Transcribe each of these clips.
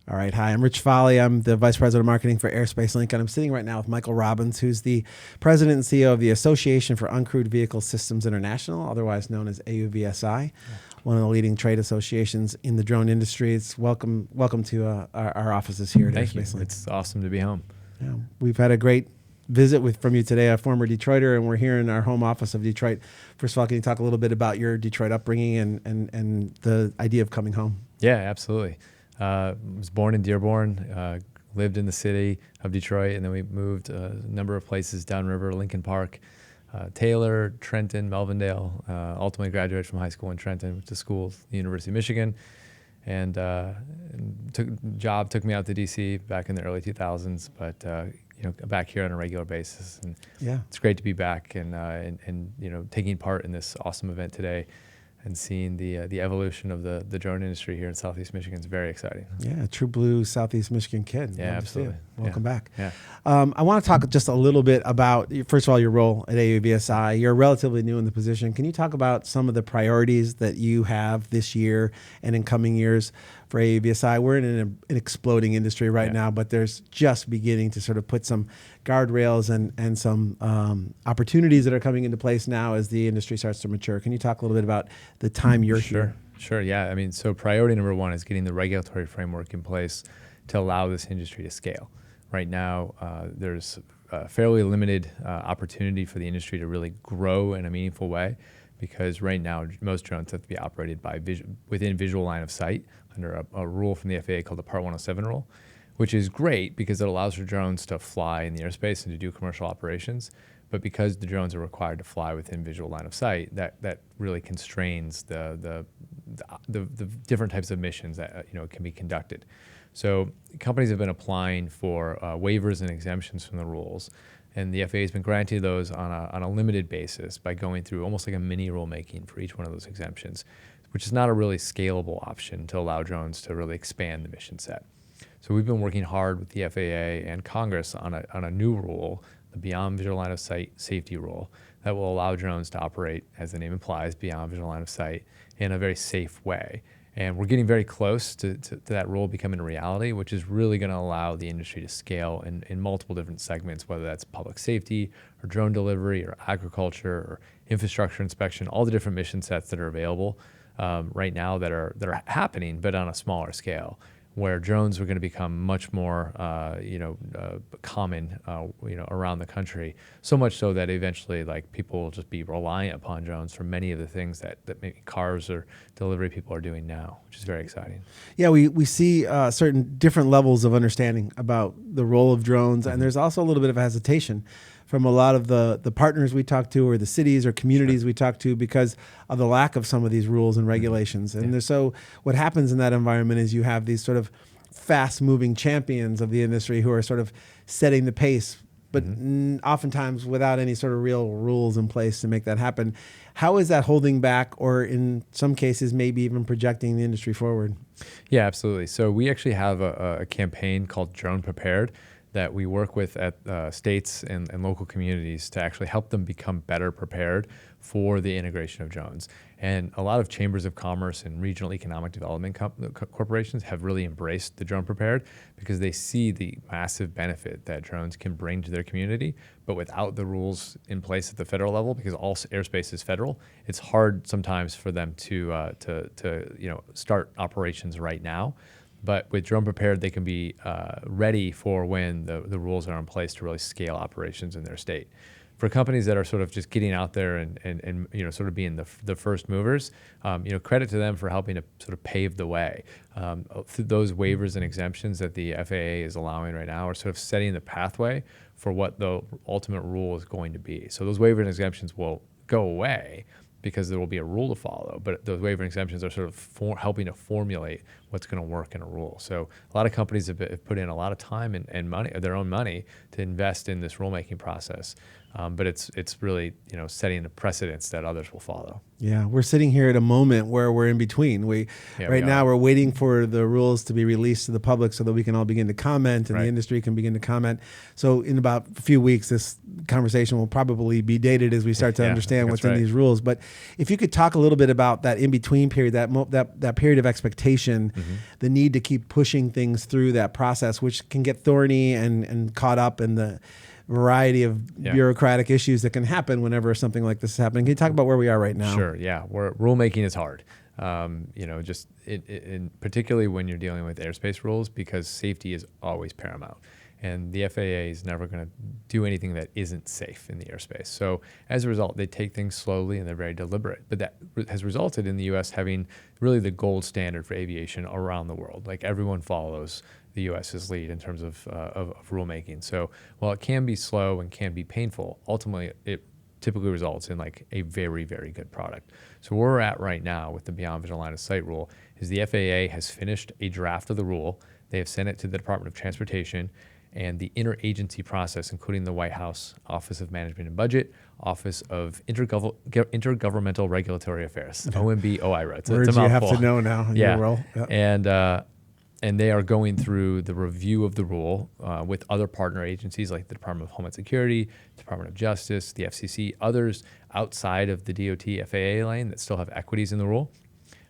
All right. Hi, I'm Rich Foley. I'm the Vice President of Marketing for Airspace Link, and I'm sitting right now with Michael Robbins, who's the President and CEO of the Association for Uncrewed Vehicle Systems International, otherwise known as AUVSI, one of the leading trade associations in the drone industry. It's welcome to our offices here at Airspace Link. It's awesome to be home. Yeah, we've had a great visit from you today, a former Detroiter, and we're here in our home office of Detroit. First of all, can you talk a little bit about your Detroit upbringing and the idea of coming home? Yeah, absolutely. Was born in Dearborn, lived in the city of Detroit, and then we moved a number of places downriver, Lincoln Park, Taylor, Trenton, Melvindale. Ultimately graduated from high school in Trenton, went to school at the University of Michigan, and took me out to DC back in the early 2000s, but back here on a regular basis. And yeah, it's great to be back and taking part in this awesome event today. And seeing the evolution of the drone industry here in Southeast Michigan is very exciting. Yeah, a true blue Southeast Michigan kid. Yeah, absolutely. Welcome back. Yeah. I want to talk just a little bit about, first of all, your role at AUVSI. You're relatively new in the position. Can you talk about some of the priorities that you have this year and in coming years for AUVSI? We're in an exploding industry right now, but there's just beginning to sort of put some guardrails and some opportunities that are coming into place now as the industry starts to mature. Can you talk a little bit about the time you're here? Sure. Yeah. I mean, so priority number one is getting the regulatory framework in place to allow this industry to scale. Right now, there's a fairly limited opportunity for the industry to really grow in a meaningful way, because right now most drones have to be operated by within visual line of sight under a rule from the FAA called the Part 107 rule, which is great because it allows for drones to fly in the airspace and to do commercial operations. But because the drones are required to fly within visual line of sight, that really constrains the different types of missions that can be conducted. So companies have been applying for waivers and exemptions from the rules, and the FAA has been granting those on a limited basis by going through almost like a mini rulemaking for each one of those exemptions, which is not a really scalable option to allow drones to really expand the mission set. So we've been working hard with the FAA and Congress on a new rule, the Beyond Visual Line of Sight Safety Rule, that will allow drones to operate, as the name implies, beyond visual line of sight in a very safe way. And we're getting very close to that rule becoming a reality, which is really going to allow the industry to scale in multiple different segments, whether that's public safety or drone delivery or agriculture or infrastructure inspection, all the different mission sets that are available right now that are happening, but on a smaller scale, where drones are going to become much more, common, around the country. So much so that eventually, people will just be reliant upon drones for many of the things that maybe cars or delivery people are doing now, which is very exciting. Yeah, we see certain different levels of understanding about the role of drones, and there's also a little bit of hesitation from a lot of the partners we talk to, or the cities or communities we talk to, because of the lack of some of these rules and regulations. And so what happens in that environment is you have these sort of fast-moving champions of the industry who are sort of setting the pace, but oftentimes without any sort of real rules in place to make that happen. How is that holding back, or in some cases maybe even projecting the industry forward? Yeah, absolutely. So we actually have a campaign called Drone Prepared that we work with at states and local communities to actually help them become better prepared for the integration of drones. And a lot of chambers of commerce and regional economic development corporations have really embraced the Drone Prepared because they see the massive benefit that drones can bring to their community. But without the rules in place at the federal level, because all airspace is federal, it's hard sometimes for them to start operations right now. But with Drone Prepared, they can be ready for when the rules are in place to really scale operations in their state. For companies that are sort of just getting out there and sort of being the first movers, credit to them for helping to sort of pave the way. Those waivers and exemptions that the FAA is allowing right now are sort of setting the pathway for what the ultimate rule is going to be. So those waivers and exemptions will go away because there will be a rule to follow, but those waiver exemptions are sort of helping to formulate what's going to work in a rule. So a lot of companies have put in a lot of time and money, their own money, to invest in this rulemaking process. but it's really setting a precedence that others will follow. Yeah, we're sitting here at a moment where we're in between. Now we're waiting for the rules to be released to the public so that we can all begin to comment and the industry can begin to comment. So in about a few weeks, this conversation will probably be dated as we start to understand what's in these rules. But if you could talk a little bit about that in-between period, that period of expectation, the need to keep pushing things through that process, which can get thorny and caught up in the variety of bureaucratic issues that can happen whenever something like this is happening. Can you talk about where we are right now? Sure. Yeah. Rulemaking is hard. Particularly when you're dealing with airspace rules, because safety is always paramount. And the FAA is never going to do anything that isn't safe in the airspace. So as a result, they take things slowly and they're very deliberate. But that has resulted in the U.S. having really the gold standard for aviation around the world. Like everyone follows the U.S.'s lead in terms of rulemaking. So while it can be slow and can be painful, ultimately it typically results in like a very, very good product. So where we're at right now with the Beyond Visual Line of Sight rule is the FAA has finished a draft of the rule. They have sent it to the Department of Transportation, and the interagency process, including the White House Office of Management and Budget, Office of Intergovernmental Regulatory Affairs, OMB-OIRA. It's words a you mouthful. have to know now in your role. And they are going through the review of the rule with other partner agencies like the Department of Homeland Security, Department of Justice, the FCC, others outside of the DOT FAA lane that still have equities in the rule.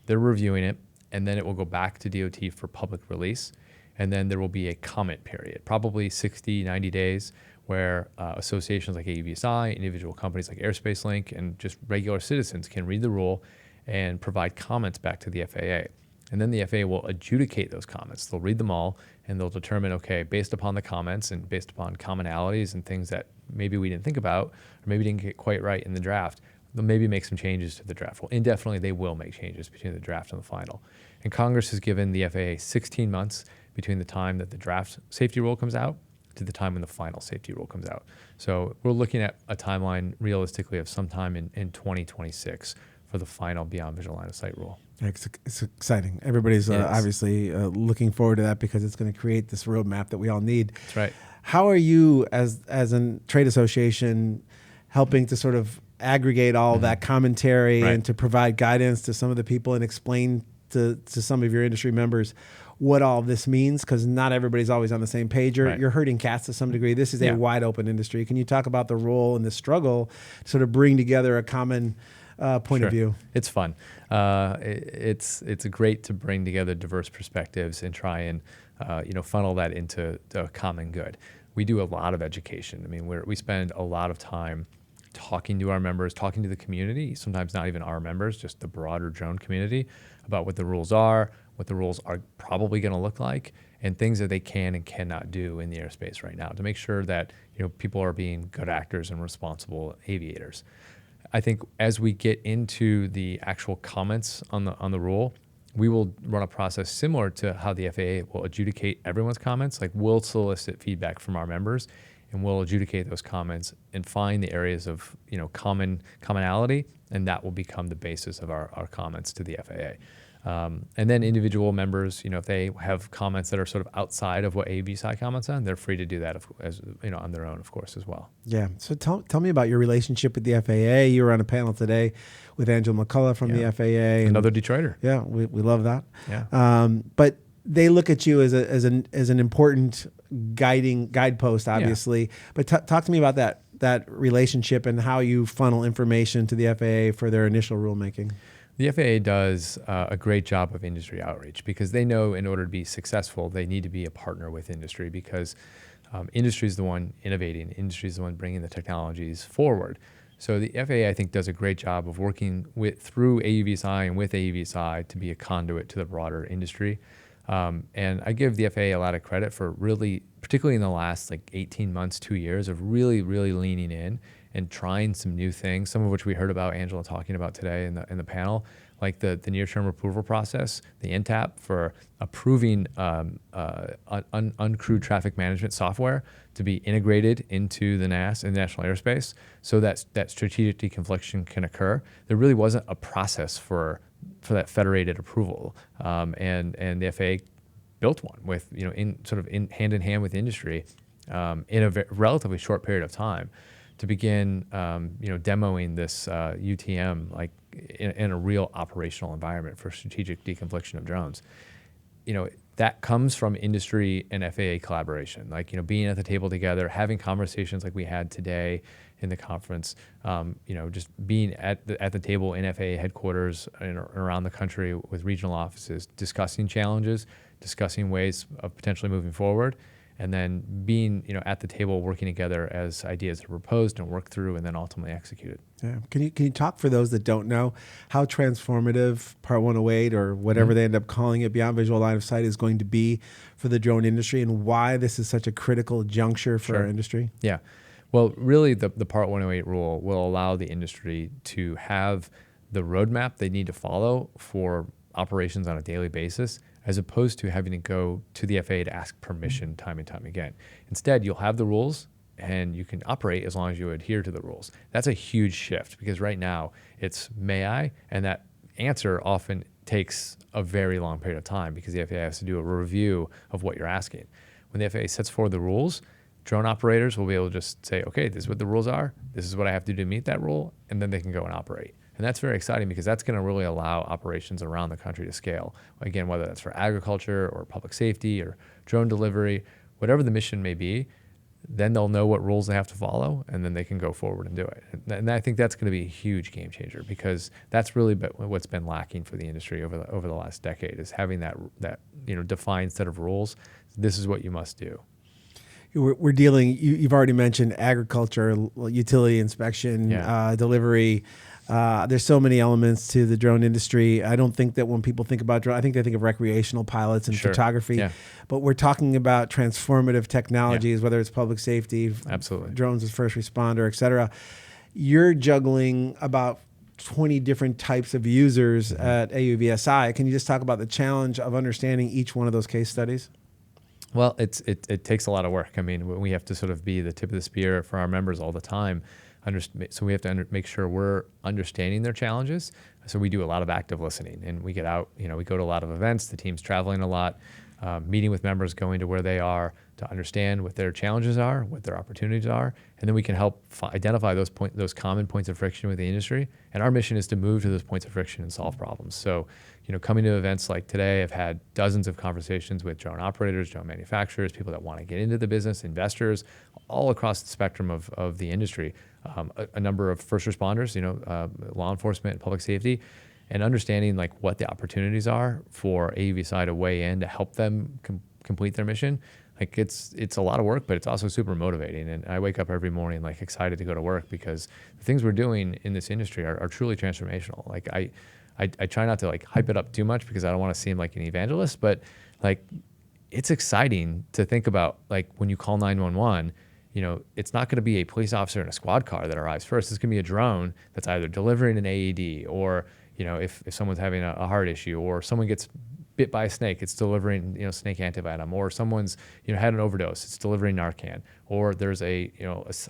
They're reviewing it, and then it will go back to DOT for public release. And then there will be a comment period, probably 60, 90 days, where associations like AUVSI, individual companies like Airspace Link, and just regular citizens can read the rule and provide comments back to the FAA. And then the FAA will adjudicate those comments. They'll read them all, and they'll determine, okay, based upon the comments and based upon commonalities and things that maybe we didn't think about or maybe didn't get quite right in the draft, they'll maybe make some changes to the draft. Well, indefinitely, they will make changes between the draft and the final. And Congress has given the FAA 16 months between the time that the draft safety rule comes out to the time when the final safety rule comes out. So we're looking at a timeline realistically of sometime in 2026 for the final Beyond Visual Line of Sight rule. It's exciting. Everybody's obviously looking forward to that because it's going to create this roadmap that we all need. That's right. How are you as a trade association helping to sort of aggregate all that commentary and to provide guidance to some of the people and explain to some of your industry members what all this means? Because not everybody's always on the same page. You're herding cats to some degree. This is a wide open industry. Can you talk about the role and the struggle to sort of bring together a common point of view? It's fun. It's great to bring together diverse perspectives and try and funnel that into a common good. We do a lot of education. I mean, we spend a lot of time talking to our members, talking to the community, sometimes not even our members, just the broader drone community, about what the rules are, what the rules are probably going to look like, and things that they can and cannot do in the airspace right now to make sure that people are being good actors and responsible aviators. I think as we get into the actual comments on the rule, we will run a process similar to how the FAA will adjudicate everyone's comments. Like we'll solicit feedback from our members, and we'll adjudicate those comments and find the areas of commonality, and that will become the basis of our comments to the FAA. And then individual members, if they have comments that are sort of outside of what AUVSI comments on, they're free to do that on their own, of course, as well. Yeah. So tell me about your relationship with the FAA. You were on a panel today with Angela McCullough from the FAA. Another Detroiter. Yeah, we love that. Yeah. But they look at you as an important guidepost, obviously. Yeah. But talk to me about that relationship and how you funnel information to the FAA for their initial rulemaking. The FAA does a great job of industry outreach because they know in order to be successful, they need to be a partner with industry because industry is the one innovating, industry is the one bringing the technologies forward. So the FAA, I think, does a great job of working through AUVSI and with AUVSI to be a conduit to the broader industry. And I give the FAA a lot of credit for really, particularly in the last 18 months, 2 years, of really, really leaning in and trying some new things, some of which we heard about Angela talking about today in the panel, like the near-term approval process, the NTAP for approving uncrewed traffic management software to be integrated into the NAS and national airspace so that strategic deconfliction can occur. There really wasn't a process for that federated approval, and the FAA built one with in hand in hand with industry in a relatively short period of time. to begin, demoing this UTM like in a real operational environment for strategic deconfliction of drones. That comes from industry and FAA collaboration, like, being at the table together, having conversations like we had today in the conference, just being at the table in FAA headquarters and around the country with regional offices, discussing challenges, discussing ways of potentially moving forward, and then being, at the table working together as ideas are proposed and worked through and then ultimately executed. Yeah. Can you talk, for those that don't know, how transformative Part 108 or whatever they end up calling it, beyond visual line of sight, is going to be for the drone industry, and why this is such a critical juncture for our industry? Yeah. Well, really, the Part 108 rule will allow the industry to have the roadmap they need to follow for operations on a daily basis, as opposed to having to go to the FAA to ask permission time and time again. Instead, you'll have the rules and you can operate as long as you adhere to the rules. That's a huge shift, because right now it's may I, and that answer often takes a very long period of time because the FAA has to do a review of what you're asking. When the FAA sets forward the rules, drone operators will be able to just say, okay, this is what the rules are, this is what I have to do to meet that rule, and then they can go and operate. And that's very exciting because that's going to really allow operations around the country to scale. Again, whether that's for agriculture or public safety or drone delivery, whatever the mission may be, then they'll know what rules they have to follow, and then they can go forward and do it. And I think that's going to be a huge game changer, because that's really what's been lacking for the industry over the last decade, is having that defined set of rules. This is what you must do. We're dealing, you've already mentioned agriculture, utility inspection, delivery. There's so many elements to the drone industry. I don't think that when people think about drone, I think they think of recreational pilots and photography. Yeah. But we're talking about transformative technologies, whether it's public safety, absolutely, drones as first responder, et cetera. You're juggling about 20 different types of users at AUVSI. Can you just talk about the challenge of understanding each one of those case studies? Well, it takes a lot of work. I mean, we have to sort of be the tip of the spear for our members all the time. So we have to make sure we're understanding their challenges. So we do a lot of active listening, and we get out, we go to a lot of events, the team's traveling a lot, meeting with members, going to where they are to understand what their challenges are, what their opportunities are, and then we can help identify those common points of friction with the industry. And our mission is to move to those points of friction and solve problems. So, coming to events like today, I've had dozens of conversations with drone operators, drone manufacturers, people that want to get into the business, investors, all across the spectrum of the industry. A number of first responders, law enforcement and public safety, and understanding like what the opportunities are for AUVSI to weigh in to help them complete their mission. Like it's a lot of work, but it's also super motivating. And I wake up every morning like excited to go to work, because the things we're doing in this industry are truly transformational. Like I try not to like hype it up too much, because I don't want to seem like an evangelist, but like it's exciting to think about, like when you call 911, it's not going to be a police officer in a squad car that arrives first. It's going to be a drone that's either delivering an AED, or, if someone's having a heart issue, or someone gets bit by a snake, it's delivering, snake antivenom, or someone's, had an overdose, it's delivering Narcan, or there's a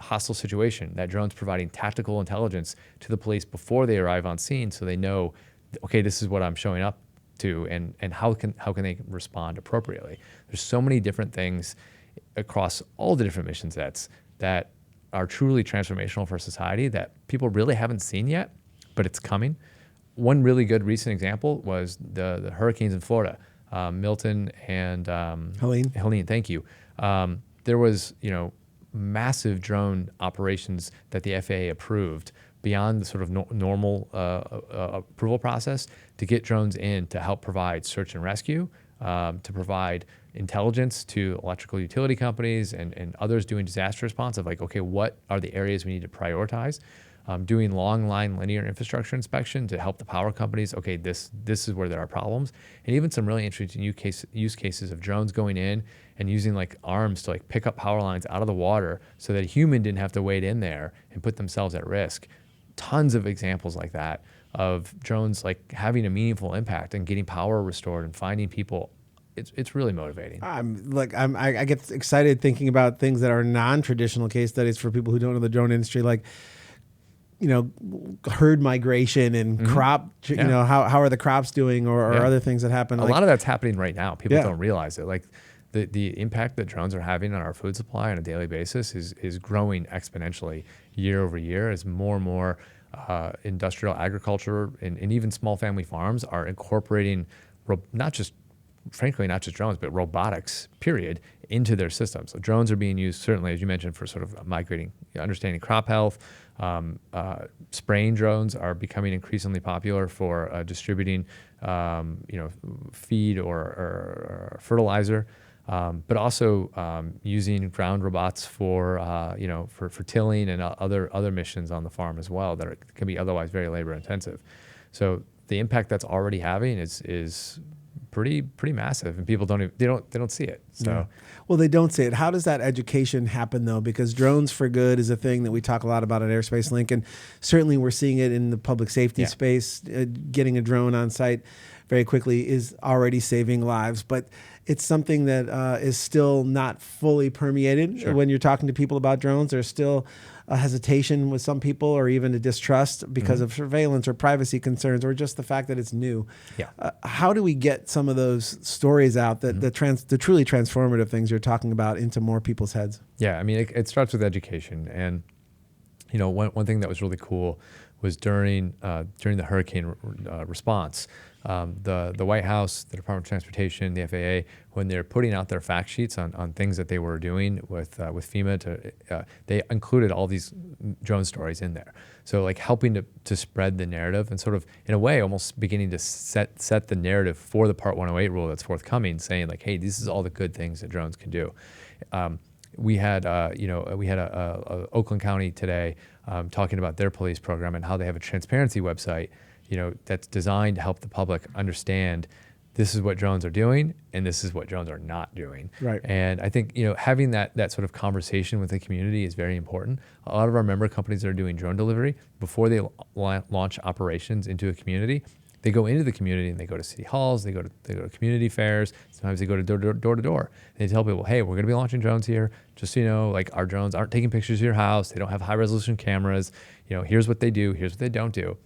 hostile situation, that drone's providing tactical intelligence to the police before they arrive on scene, so they know, okay, this is what I'm showing up to, and how can they respond appropriately. There's so many different things across all the different mission sets that are truly transformational for society that people really haven't seen yet, but it's coming. One really good recent example was the hurricanes in Florida, Milton and Helene, thank you. There was, massive drone operations that the FAA approved beyond the sort of normal approval process to get drones in to help provide search and rescue, to provide intelligence to electrical utility companies and others doing disaster response, of like, okay, what are the areas we need to prioritize? Doing long line linear infrastructure inspection to help the power companies. Okay, this is where there are problems, and even some really interesting use cases of drones going in and using like arms to like pick up power lines out of the water, so that a human didn't have to wade in there and put themselves at risk. Tons of examples like that of drones like having a meaningful impact and getting power restored and finding people. It's really motivating. I get excited thinking about things that are non-traditional case studies for people who don't know the drone industry, like herd migration and crop. How are the crops doing, or other things that happen. A lot of that's happening right now. People don't realize it. Like the impact that drones are having on our food supply on a daily basis is growing exponentially year over year as more and more industrial agriculture and even small family farms are incorporating not just drones, but robotics, period, into their systems. So drones are being used, certainly, as you mentioned, for sort of understanding crop health. Spraying drones are becoming increasingly popular for distributing, feed or fertilizer, but also using ground robots for tilling and other missions on the farm as well that can be otherwise very labor intensive. So the impact that's already having is pretty massive, and people don't see it. So, yeah. Well, they don't see it. How does that education happen though? Because drones for good is a thing that we talk a lot about at Airspace Link, and certainly we're seeing it in the public safety space. Getting a drone on site very quickly is already saving lives, but it's something that is still not fully permeated. Sure. When you're talking to people about drones, there's still a hesitation with some people, or even a distrust because of surveillance or privacy concerns, or just the fact that it's new. Yeah. How do we get some of those stories out, that the truly transformative things you're talking about, into more people's heads? Yeah, I mean, it starts with education, and one thing that was really cool was during the hurricane response. The White House, the Department of Transportation, the FAA, when they're putting out their fact sheets on things that they were doing with FEMA, they included all these drone stories in there. So like helping to spread the narrative and sort of, in a way, almost beginning to set the narrative for the Part 108 rule that's forthcoming, saying like, hey, this is all the good things that drones can do. We had Oakland County today talking about their police program and how they have a transparency website, that's designed to help the public understand this is what drones are doing and this is what drones are not doing. Right. And I think, having that sort of conversation with the community is very important. A lot of our member companies that are doing drone delivery, before they launch operations into a community, they go into the community and they go to city halls, they go to community fairs, sometimes they go to door to door. And they tell people, hey, we're gonna be launching drones here. Just so you know, like our drones aren't taking pictures of your house, they don't have high resolution cameras, here's what they do, here's what they don't do.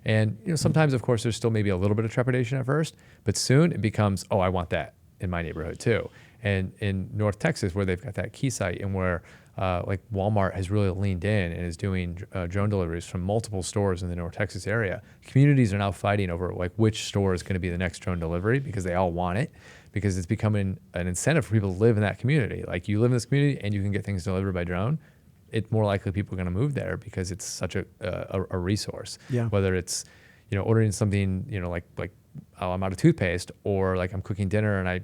And sometimes, of course, there's still maybe a little bit of trepidation at first, but soon it becomes, oh, I want that in my neighborhood too. And in North Texas, where they've got that key site, and where like Walmart has really leaned in and is doing drone deliveries from multiple stores in the North Texas area, communities are now fighting over like which store is going to be the next drone delivery, because they all want it, because it's becoming an incentive for people to live in that community. Like, you live in this community and you can get things delivered by drone, it's more likely people are going to move there because it's such a resource. Yeah. Whether it's ordering something like oh, I'm out of toothpaste, or like I'm cooking dinner and I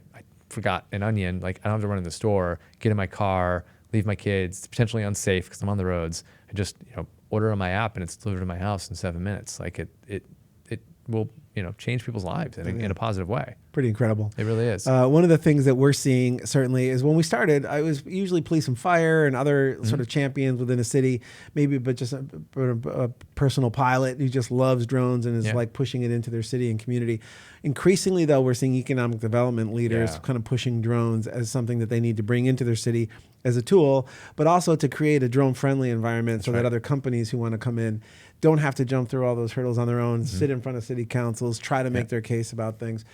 forgot an onion. Like, I don't have to run in the store, get in my car, leave my kids. It's potentially unsafe because I'm on the roads. I just order on my app and it's delivered to my house in 7 minutes. Like it will change people's lives in a positive way. Pretty incredible. It really is. One of the things that we're seeing certainly is, when we started, I was usually police and fire and other sort of champions within a city, maybe, but just a personal pilot who just loves drones and is like pushing it into their city and community. Increasingly, though, we're seeing economic development leaders kind of pushing drones as something that they need to bring into their city as a tool, but also to create a drone-friendly environment that other companies who want to come in don't have to jump through all those hurdles on their own, sit in front of city councils, try to make their case about things.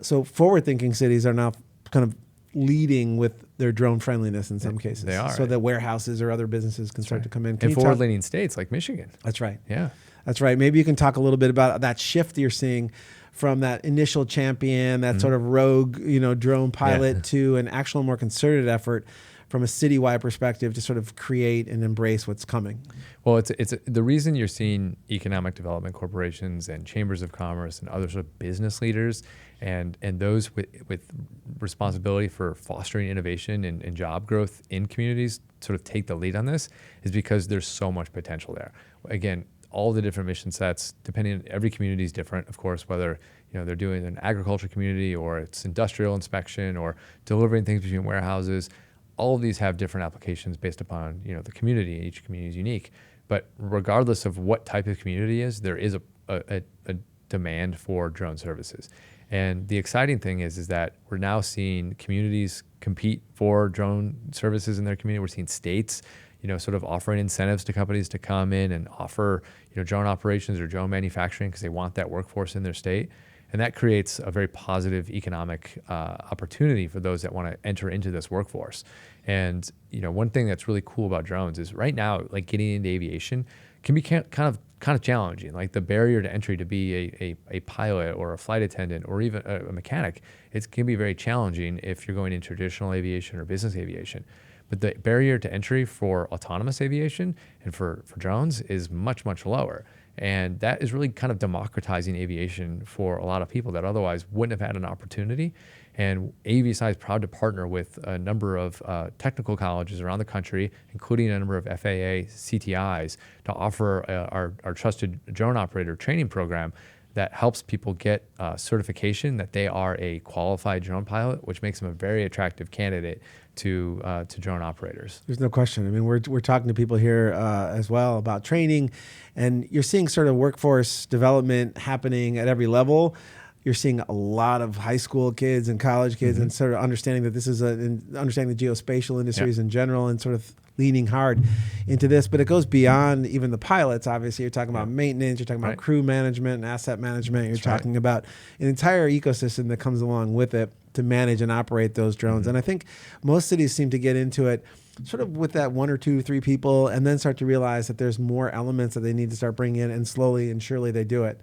So forward-thinking cities are now kind of leading with their drone friendliness in some cases. They are. So that warehouses or other businesses can start to come in. And forward-leaning states like Michigan. That's right. Yeah. That's right. Maybe you can talk a little bit about that shift you're seeing from that initial champion, that sort of rogue, drone pilot, to an actual more concerted effort from a citywide perspective to sort of create and embrace what's coming. Well, it's the reason you're seeing economic development corporations and chambers of commerce and other sort of business leaders and those with responsibility for fostering innovation and job growth in communities sort of take the lead on this, is because there's so much potential there. Again, all the different mission sets, depending on, every community is different, of course, whether they're doing an agriculture community or it's industrial inspection or delivering things between warehouses. All of these have different applications based upon the community. Each community is unique, but regardless of what type of community is, there is a demand for drone services. And the exciting thing is that we're now seeing communities compete for drone services in their community. We're seeing states, sort of offering incentives to companies to come in and offer, drone operations or drone manufacturing because they want that workforce in their state. And that creates a very positive economic opportunity for those that want to enter into this workforce. And one thing that's really cool about drones is right now, like getting into aviation can be kind of challenging. Like the barrier to entry to be a pilot or a flight attendant or even a mechanic, it can be very challenging if you're going in traditional aviation or business aviation. But the barrier to entry for autonomous aviation and for drones is much, much lower. And that is really kind of democratizing aviation for a lot of people that otherwise wouldn't have had an opportunity. And AUVSI is proud to partner with a number of technical colleges around the country, including a number of FAA CTIs, to offer our trusted drone operator training program that helps people get certification that they are a qualified drone pilot, which makes them a very attractive candidate to drone operators. There's no question. I mean, we're talking to people here as well about training, and you're seeing sort of workforce development happening at every level. You're seeing a lot of high school kids and college kids, and sort of understanding that this is understanding the geospatial industries in general, and sort of leaning hard into this. But it goes beyond even the pilots. Obviously, you're talking about maintenance, you're talking about crew management and asset management. You're talking about an entire ecosystem that comes along with it to manage and operate those drones. And I think most cities seem to get into it sort of with that 1 or 2 or 3 people, and then start to realize that there's more elements that they need to start bringing in, and slowly and surely they do it.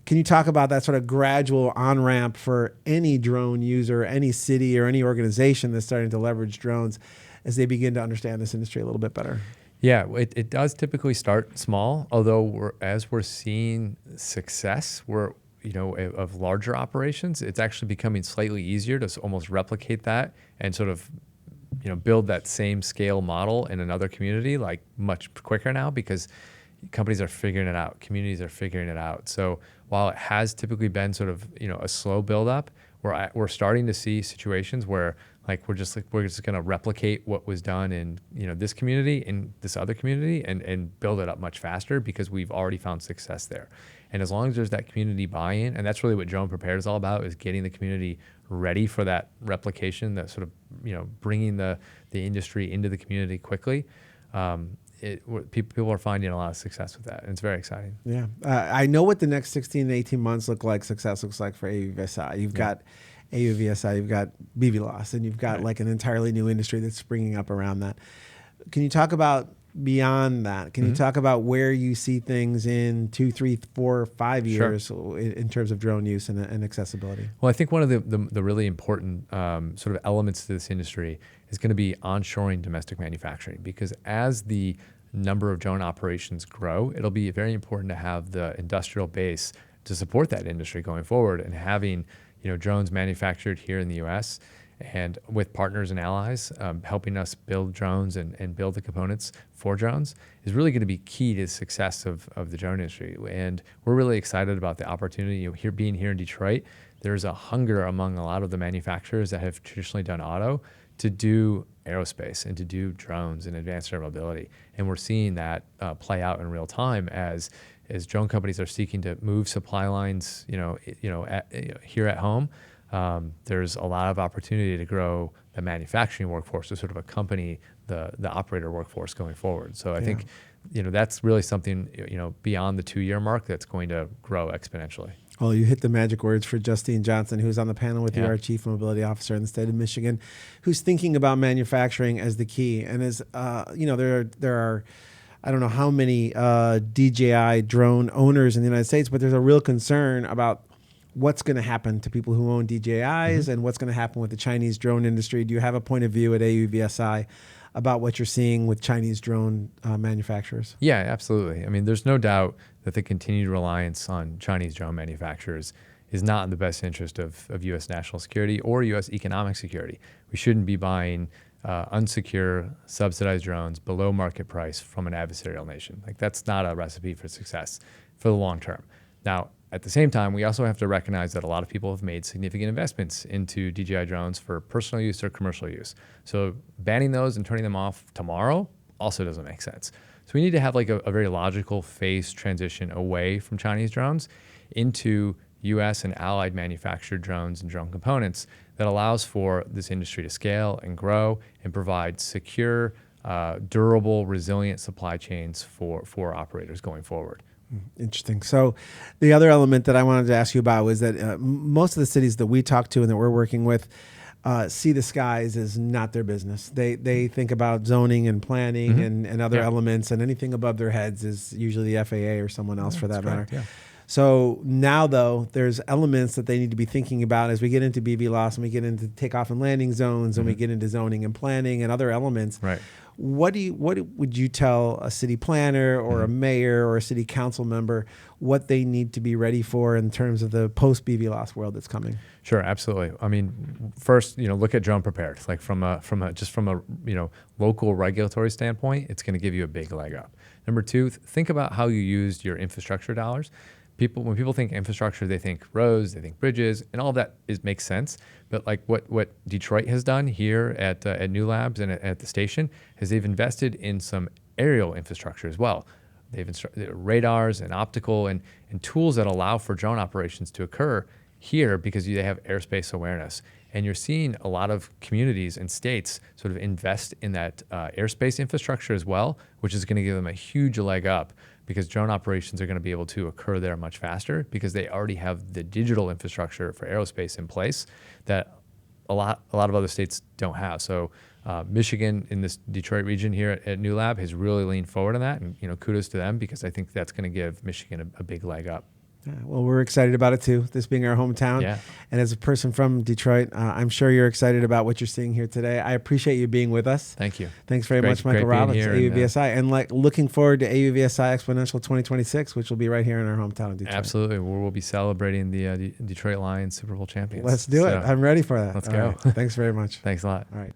Can you talk about that sort of gradual on-ramp for any drone user, any city or any organization that's starting to leverage drones as they begin to understand this industry a little bit better? Yeah, it does typically start small, although as we're seeing success, of larger operations, it's actually becoming slightly easier to almost replicate that and sort of build that same scale model in another community like much quicker now, because companies are figuring it out, communities are figuring it out. So while it has typically been sort of a slow build up, we're starting to see situations where we're just going to replicate what was done in this community in this other community and build it up much faster because we've already found success there. And as long as there's that community buy-in, and that's really what Drone Prepared is all about, is getting the community ready for that replication, that sort of bringing the industry into the community quickly. People are finding a lot of success with that, and it's very exciting. Yeah. I know what the next 16 to 18 months success looks like for AUVSI. You've got AUVSI, you've got BVLOS, and you've got like an entirely new industry that's springing up around that. Can you talk about beyond that? Can you talk about where you see things in 2, 3, 4, 5 years in terms of drone use and accessibility? Well, I think one of the really important sort of elements to this industry is going to be onshoring domestic manufacturing, because as the number of drone operations grow, it'll be very important to have the industrial base to support that industry going forward, and having drones manufactured here in the U.S. and with partners and allies helping us build drones and build the components for drones is really going to be key to the success of the drone industry. And we're really excited about the opportunity. Being here in Detroit, there's a hunger among a lot of the manufacturers that have traditionally done auto to do aerospace and to do drones and advanced air mobility. And we're seeing that play out in real time as drone companies are seeking to move supply lines, here at home. There's a lot of opportunity to grow the manufacturing workforce to sort of accompany the operator workforce going forward. So I think, that's really something, beyond the 2-year mark that's going to grow exponentially. Well, you hit the magic words for Justine Johnson, who's on the panel with you, our Chief Mobility Officer in the state of Michigan, who's thinking about manufacturing as the key. And as there are, I don't know how many DJI drone owners in the United States, but there's a real concern about what's going to happen to people who own DJIs and what's going to happen with the Chinese drone industry. Do you have a point of view at AUVSI about what you're seeing with Chinese drone manufacturers? Yeah, absolutely. I mean, there's no doubt that the continued reliance on Chinese drone manufacturers is not in the best interest of U.S. national security or U.S. economic security. We shouldn't be buying unsecure, subsidized drones below market price from an adversarial nation. That's not a recipe for success for the long term. Now, at the same time, we also have to recognize that a lot of people have made significant investments into DJI drones for personal use or commercial use. So banning those and turning them off tomorrow also doesn't make sense. So we need to have a very logical phased transition away from Chinese drones into U.S. and allied manufactured drones and drone components that allows for this industry to scale and grow and provide secure, durable, resilient supply chains for operators going forward. Interesting. So the other element that I wanted to ask you about was that most of the cities that we talk to and that we're working with see the skies as not their business. They think about zoning and planning and other elements, and anything above their heads is usually the FAA or someone else for that matter. Yeah. So now, though, there's elements that they need to be thinking about as we get into BVLOS and we get into takeoff and landing zones and we get into zoning and planning and other elements. Right. What would you tell a city planner or a mayor or a city council member what they need to be ready for in terms of the post BVLOS world that's coming? Sure, absolutely. I mean, first, look at drone prepared. Like from a local regulatory standpoint, it's going to give you a big leg up. Number two, think about how you used your infrastructure dollars. When people think infrastructure, they think roads, they think bridges, and all of that makes sense. But like what Detroit has done here at New Labs and at the station is they've invested in some aerial infrastructure as well. They've radars and optical and tools that allow for drone operations to occur here because they have airspace awareness. And you're seeing a lot of communities and states sort of invest in that airspace infrastructure as well, which is going to give them a huge leg up because drone operations are going to be able to occur there much faster because they already have the digital infrastructure for aerospace in place that a lot of other states don't have. So Michigan in this Detroit region here at New Lab has really leaned forward on that, and kudos to them because I think that's going to give Michigan a big leg up. Yeah, well, we're excited about it too, this being our hometown. Yeah. And as a person from Detroit, I'm sure you're excited about what you're seeing here today. I appreciate you being with us. Thank you. Thanks very much, Michael Robbins, AUVSI. And looking forward to AUVSI Exponential 2026, which will be right here in our hometown of Detroit. Absolutely. We'll be celebrating the Detroit Lions Super Bowl champions. Let's do it. I'm ready for that. Let's All go. right. Thanks very much. Thanks a lot. All right.